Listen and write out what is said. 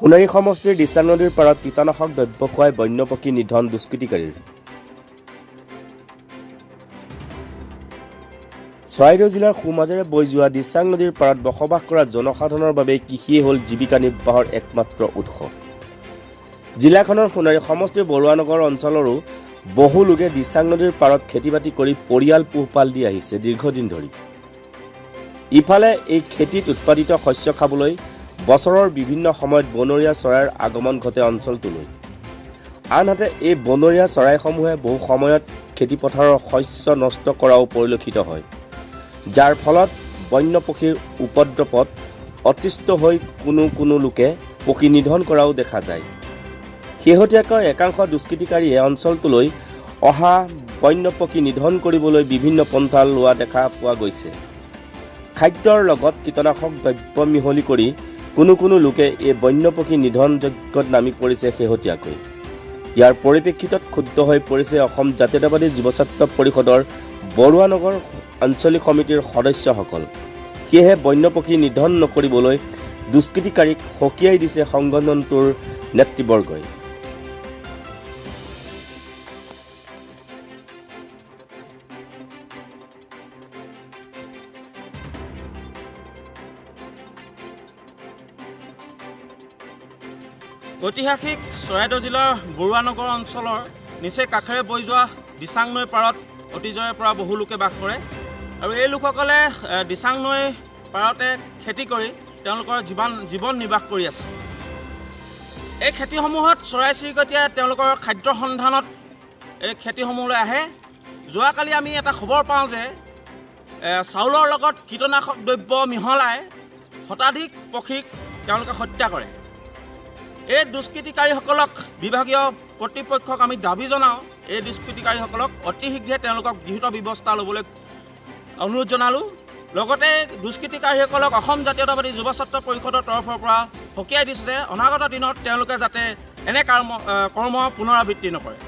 সোণাৰী সমষ্টিৰ দিচাং নদীৰ পাৰত কীটনাশক দ্ৰব্য খুৱাই বন্যপক্ষী নিধন দুষ্কৃতিকাৰীৰ। চৰাইদেউ জিলাৰ সোঁমাজেৰে বৈ যোৱা দিচাং নদীৰ পাৰত বসবাস কৰা জনসাধাৰণৰ বাবে কৃষিয়ে হ'ল জীৱিকা নিৰ্বাহৰ একমাত্ৰ উৎস। জিলাখনৰ সোণাৰী সমষ্টিৰ বৰুৱানগৰ অঞ্চলৰো বহু লোকে দিচাং নদীৰ পাৰত খেতি বাতি কৰি পৰিয়াল পোহপাল দি আহিছে দীৰ্ঘদিন ধৰি। ইফালে এই খেতিত উৎপাদিত শস্য খাবলৈ বছৰৰ বিভিন্ন সময়ত বনৰীয়া চৰাইৰ আগমন ঘটে অঞ্চলটোলৈ। আনহাতে এই বনৰীয়া চৰাইসমূহে বহু সময়ত খেতিপথাৰৰ শস্য নষ্ট কৰাও পৰিলক্ষিত হয়, যাৰ ফলত বন্যপক্ষীৰ উপদ্ৰৱত অতিষ্ঠ হৈ কোনো লোকে পক্ষী নিধন কৰাও দেখা যায়। শেহতীয়াকৈ একাংশ দুষ্কৃতিকাৰীয়ে অঞ্চলটোলৈ অহা বন্যপক্ষী নিধন কৰিবলৈ বিভিন্ন পন্থা লোৱা দেখা পোৱা গৈছে। খাদ্যৰ লগত কীটনাশক দ্ৰব্য মিহলি কৰি কোনো লোকে এই বন্যপক্ষী নিধন যজ্ঞত নামি পৰিছে শেহতীয়াকৈ। ইয়াৰ পৰিপ্ৰেক্ষিতত ক্ষুব্ধ হৈ পৰিছে অসম জাতীয়তাবাদী যুৱ ছাত্ৰ পৰিষদৰ বৰুৱানগৰ আঞ্চলিক সমিতিৰ সদস্যসকল। সেয়েহে বন্যপক্ষী নিধন নকৰিবলৈ দুষ্কৃতিকাৰীক সকীয়াই দিছে সংগঠনটোৰ নেতৃবৰ্গই। ঐতিহাসিক চৰাইদেউ জিলাৰ বৰুৱানগৰ অঞ্চলৰ নিচেই কাষেৰে বৈ যোৱা দিচাং নৈৰ পাৰত অতীজৰে পৰা বহু লোকে বাস কৰে আৰু এই লোকসকলে দিচাং নৈৰ পাৰতে খেতি কৰি তেওঁলোকৰ জীৱন নিৰ্বাহ কৰি আছে। এই খেতিসমূহত চৰাই চিৰিকটিয়ে তেওঁলোকৰ খাদ্যৰ সন্ধানত এই খেতিসমূহলৈ আহে। যোৱাকালি আমি এটা খবৰ পাওঁ যে চাউলৰ লগত কীটনাশক দ্ৰব্য মিহলাই শতাধিক পক্ষীক তেওঁলোকে হত্যা কৰে। এই দুষ্কৃতিকাৰীসকলক বিভাগীয় কৰ্তৃপক্ষক আমি দাবী জনাওঁ, এই দুষ্কৃতিকাৰীসকলক অতি শীঘ্ৰে তেওঁলোকক গৃহীত ব্যৱস্থা ল'বলৈ অনুৰোধ জনালোঁ। লগতে দুষ্কৃতিকাৰীসকলক অসম জাতীয়তাবাদী যুৱ ছাত্ৰ পৰিষদৰ তৰফৰ পৰা সকীয়াই দিছে যে অনাগত দিনত তেওঁলোকে যাতে এনে কৰ্ম পুনৰাবৃত্তি নকৰে।